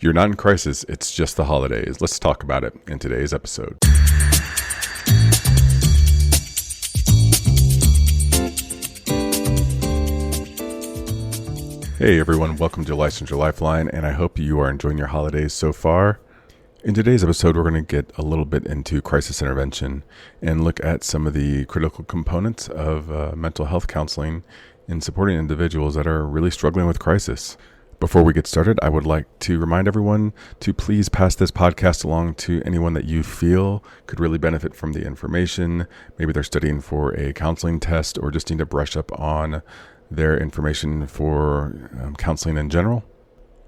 you're not in crisis, it's just the holidays. Let's talk about it in today's episode. Hey everyone, welcome to Licensure Lifeline, and I hope you are enjoying your holidays so far. In today's episode, we're going to get a little bit into crisis intervention and look at some of the critical components of mental health counseling in supporting individuals that are really struggling with crisis. Before we get started, I would like to remind everyone to please pass this podcast along to anyone that you feel could really benefit from the information. Maybe they're studying for a counseling test or just need to brush up on their information for counseling in general.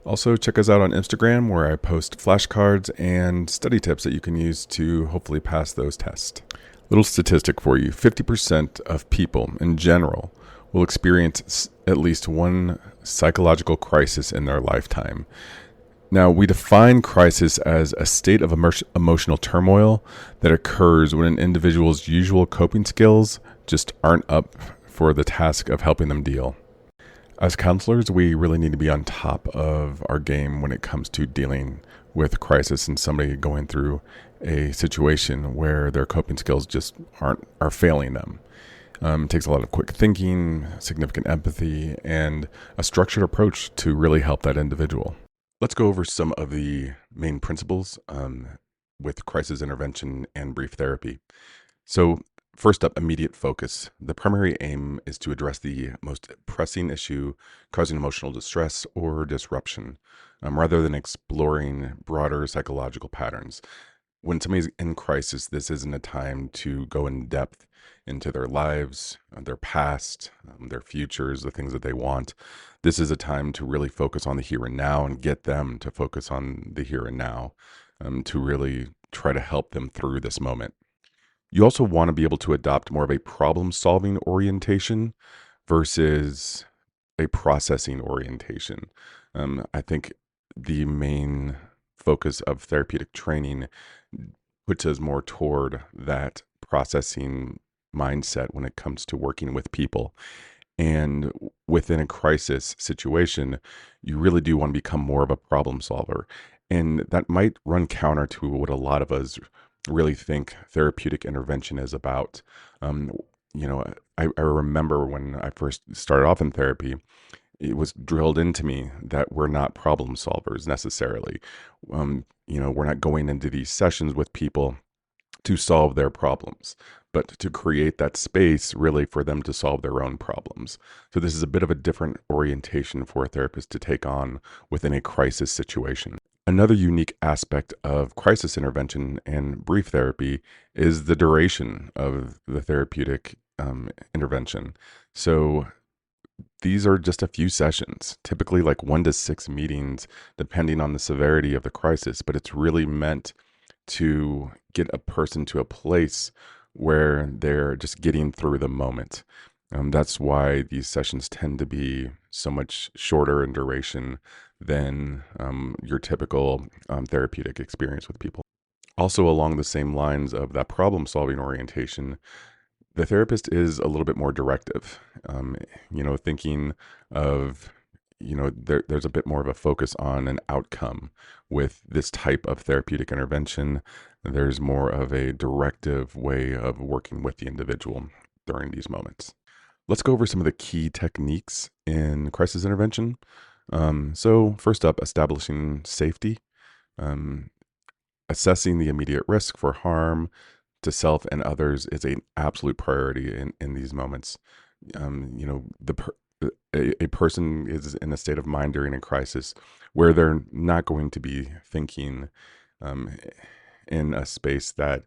Also, check us out on Instagram, where I post flashcards and study tips that you can use to hopefully pass those tests. Little statistic for you: 50% of people in general will experience at least one psychological crisis in their lifetime. Now, we define crisis as a state of emotional turmoil that occurs when an individual's usual coping skills just aren't up for the task of helping them deal. As counselors, we really need to be on top of our game when it comes to dealing with crisis and somebody going through a situation where their coping skills just are failing them. It takes a lot of quick thinking, significant empathy, and a structured approach to really help that individual. Let's go over some of the main principles with crisis intervention and brief therapy. So first up, immediate focus. The primary aim is to address the most pressing issue causing emotional distress or disruption, rather than exploring broader psychological patterns. When somebody's in crisis, this isn't a time to go in depth into their lives, their past, their futures, the things that they want. This is a time to really focus on the here and now and get them to focus on the here and now, to really try to help them through this moment. You also want to be able to adopt more of a problem-solving orientation versus a processing orientation. I think the main focus of therapeutic training puts us more toward that processing mindset when it comes to working with people. And within a crisis situation, you really do want to become more of a problem solver. And that might run counter to what a lot of us really think therapeutic intervention is about. I remember when I first started off in therapy, it was drilled into me that we're not problem solvers necessarily. We're not going into these sessions with people to solve their problems, but to create that space really for them to solve their own problems. So this is a bit of a different orientation for a therapist to take on within a crisis situation. Another unique aspect of crisis intervention and brief therapy is the duration of the therapeutic intervention. So these are just a few sessions, typically like 1 to 6 meetings, depending on the severity of the crisis, but it's really meant to get a person to a place where they're just getting through the moment. That's why these sessions tend to be so much shorter in duration than your typical therapeutic experience with people. Also, along the same lines of that problem-solving orientation, the therapist is a little bit more directive. Thinking of, there's a bit more of a focus on an outcome with this type of therapeutic intervention. There's more of a directive way of working with the individual during these moments. Let's go over some of the key techniques in crisis intervention. So first up, establishing safety, assessing the immediate risk for harm to self and others is an absolute priority in these moments. A person is in a state of mind during a crisis where they're not going to be thinking in a space that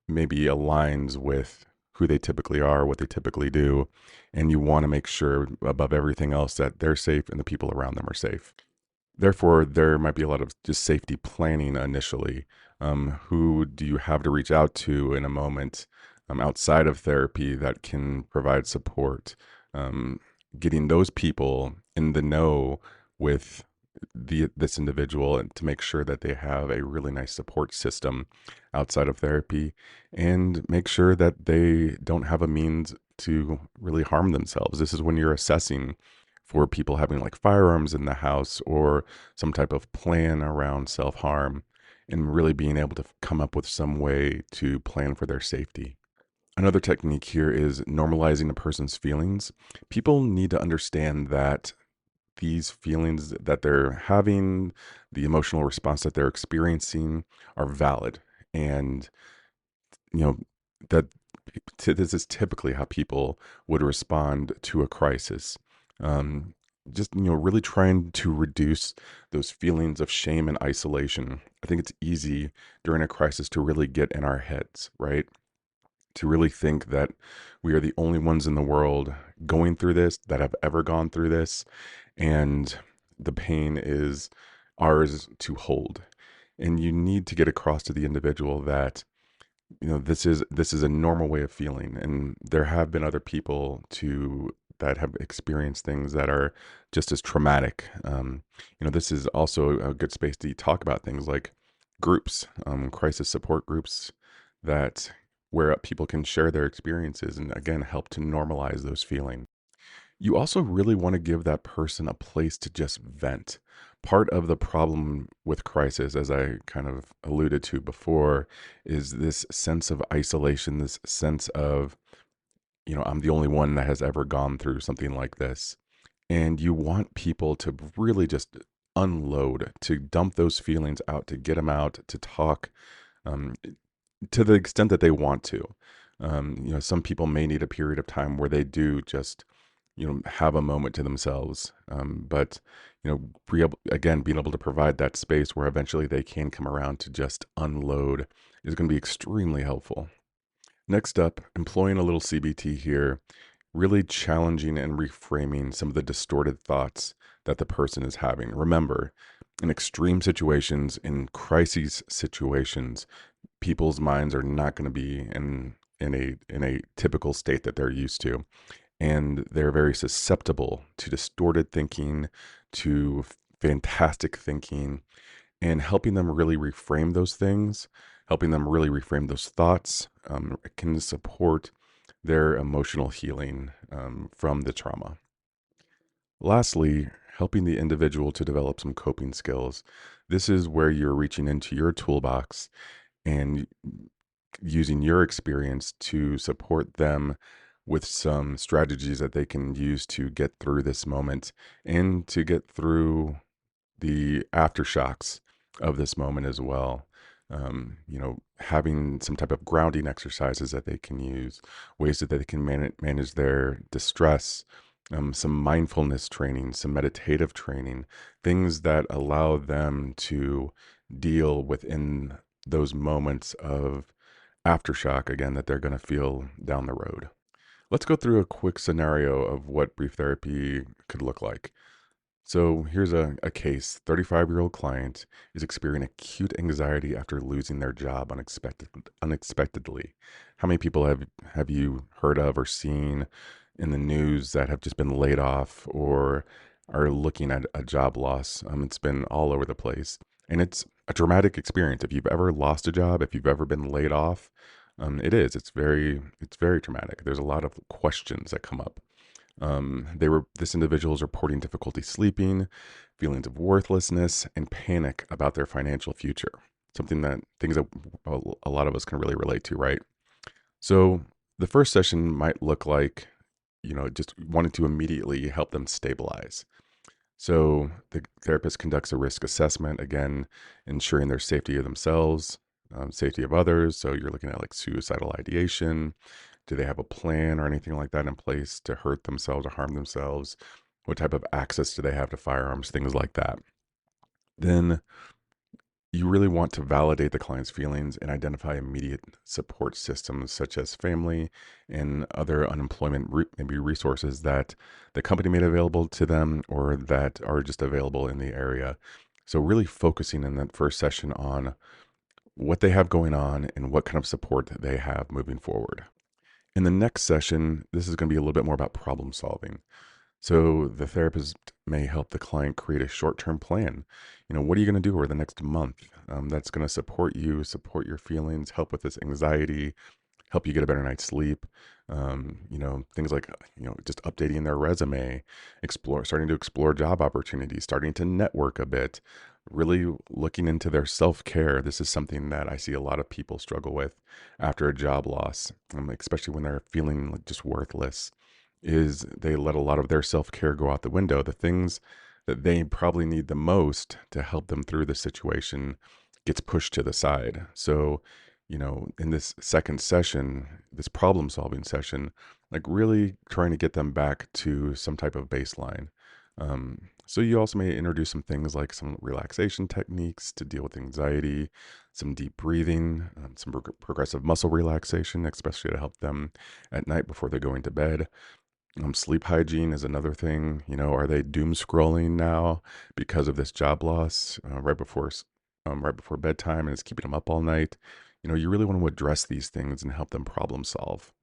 maybe aligns with who they typically are, what they typically do. And you want to make sure above everything else that they're safe and the people around them are safe. Therefore, there might be a lot of just safety planning initially. Who do you have to reach out to in a moment outside of therapy that can provide support? Getting those people in the know with this individual and to make sure that they have a really nice support system outside of therapy, and make sure that they don't have a means to really harm themselves. This is when you're assessing for people having like firearms in the house or some type of plan around self harm, and really being able to come up with some way to plan for their safety. Another technique here is normalizing a person's feelings. People need to understand that these feelings that they're having, the emotional response that they're experiencing, are valid. And, you know, that this is typically how people would respond to a crisis. Um, just, really trying to reduce those feelings of shame and isolation. I think it's easy during a crisis to really get in our heads, right? To really think that we are the only ones in the world going through this, that have ever gone through this, and the pain is ours to hold. And you need to get across to the individual that, this is a normal way of feeling, and there have been other people to that have experienced things that are just as traumatic. This is also a good space to talk about things like groups, crisis support groups, that where people can share their experiences and again help to normalize those feelings. You also really want to give that person a place to just vent. Part of the problem with crisis, as I kind of alluded to before, is this sense of isolation, this sense of, I'm the only one that has ever gone through something like this. And you want people to really just unload, to dump those feelings out, to get them out, to talk. Um, to the extent that they want to. Some people may need a period of time where they do just, have a moment to themselves. But, being able to provide that space where eventually they can come around to just unload is going to be extremely helpful. Next up, employing a little CBT here, really challenging and reframing some of the distorted thoughts that the person is having. Remember, in extreme situations, in crises situations, people's minds are not going to be in a typical state that they're used to, and they're very susceptible to distorted thinking, to fantastic thinking, and helping them really reframe those things, helping them really reframe those thoughts, can support their emotional healing from the trauma. Lastly, helping the individual to develop some coping skills. This is where you're reaching into your toolbox and using your experience to support them with some strategies that they can use to get through this moment and to get through the aftershocks of this moment as well. Having some type of grounding exercises that they can use, ways that they can manage their distress, some mindfulness training, some meditative training, things that allow them to deal within those moments of aftershock again that they're going to feel down the road. Let's go through a quick scenario of what brief therapy could look like. So here's a case. 35-year-old client is experiencing acute anxiety after losing their job unexpectedly. How many people have you heard of or seen in the news that have just been laid off or are looking at a job loss? It's been all over the place. And it's a dramatic experience. If you've ever lost a job, if you've ever been laid off, it is. It's very traumatic. There's a lot of questions that come up. This individual is reporting difficulty sleeping, feelings of worthlessness, and panic about their financial future. Things that a lot of us can really relate to, right? So the first session might look like, just wanting to immediately help them stabilize. So the therapist conducts a risk assessment, again, ensuring their safety of themselves, safety of others. So you're looking at like suicidal ideation. Do they have a plan or anything like that in place to hurt themselves or harm themselves? What type of access do they have to firearms? Things like that. Then you really want to validate the client's feelings and identify immediate support systems such as family and other unemployment maybe resources that the company made available to them or that are just available in the area. So really focusing in that first session on what they have going on and what kind of support they have moving forward. In the next session, this is going to be a little bit more about problem solving. So the therapist may help the client create a short-term plan. What are you going to do over the next month that's going to support you, support your feelings, help with this anxiety, help you get a better night's sleep. Things like, just updating their resume, starting to explore job opportunities, starting to network a bit, really looking into their self-care. This is something that I see a lot of people struggle with after a job loss, especially when they're feeling like just worthless, is they let a lot of their self-care go out the window. The things that they probably need the most to help them through the situation gets pushed to the side. So, in this second session, this problem solving session, like really trying to get them back to some type of baseline. So you also may introduce some things like some relaxation techniques to deal with anxiety, some deep breathing, some progressive muscle relaxation, especially to help them at night before they're going to bed. Sleep hygiene is another thing. Are they doom scrolling now because of this job loss right before bedtime, and it's keeping them up all night? You really want to address these things and help them problem solve.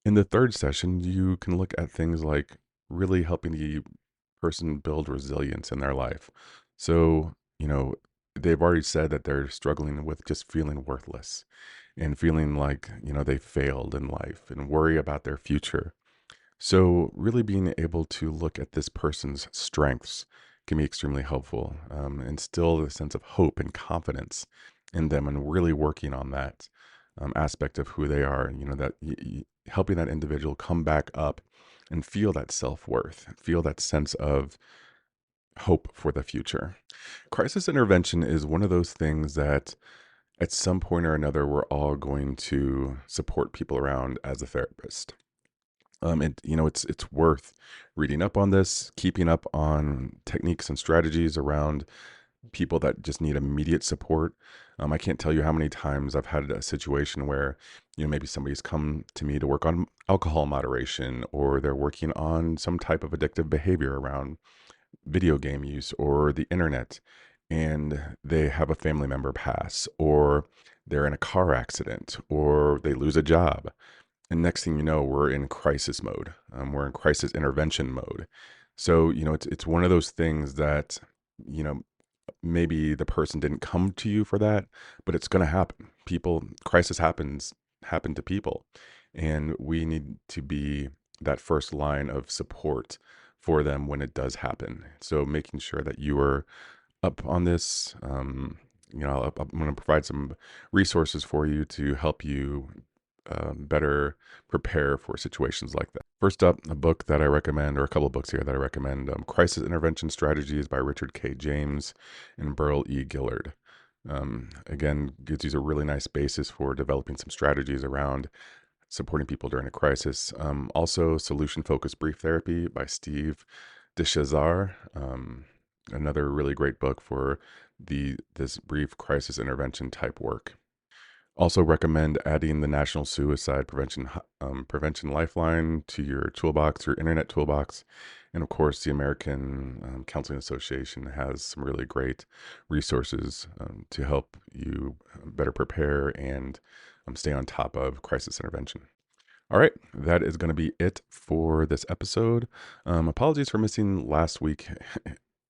In the third session, you can look at things like really helping the person build resilience in their life. So, they've already said that they're struggling with just feeling worthless and feeling like, they failed in life and worry about their future. So, really being able to look at this person's strengths can be extremely helpful, instill a sense of hope and confidence in them, and really working on that aspect of who they are. Helping that individual come back up and feel that self worth, feel that sense of hope for the future. Crisis intervention is one of those things that at some point or another, we're all going to support people around as a therapist. It's worth reading up on this, keeping up on techniques and strategies around people that just need immediate support. I can't tell you how many times I've had a situation where, maybe somebody's come to me to work on alcohol moderation, or they're working on some type of addictive behavior around video game use or the internet, and they have a family member pass, or they're in a car accident, or they lose a job. And next thing you know, we're in crisis mode. We're in crisis intervention mode. So, it's one of those things that, you know, maybe the person didn't come to you for that, but it's going to happen. Crisis happen to people. And we need to be that first line of support for them when it does happen. So making sure that you are up on this, I'm going to provide some resources for you to help you better prepare for situations like that. First up, a book that I recommend, or a couple of books here that I recommend, Crisis Intervention Strategies by Richard K. James and Burl E. Gillard. Again, gives you a really nice basis for developing some strategies around supporting people during a crisis. Also, Solution Focused Brief Therapy by Steve DeShazar. Another really great book for this brief crisis intervention type work. Also recommend adding the National Suicide Prevention Lifeline to your toolbox, your internet toolbox. And of course, the American Counseling Association has some really great resources to help you better prepare and stay on top of crisis intervention. All right, that is going to be it for this episode. Apologies for missing last week.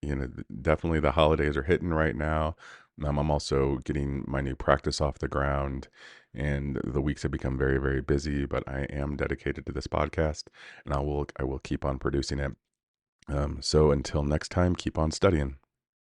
Definitely the holidays are hitting right now. I'm also getting my new practice off the ground, and the weeks have become very, very busy. But I am dedicated to this podcast, and I will keep on producing it. So until next time, keep on studying.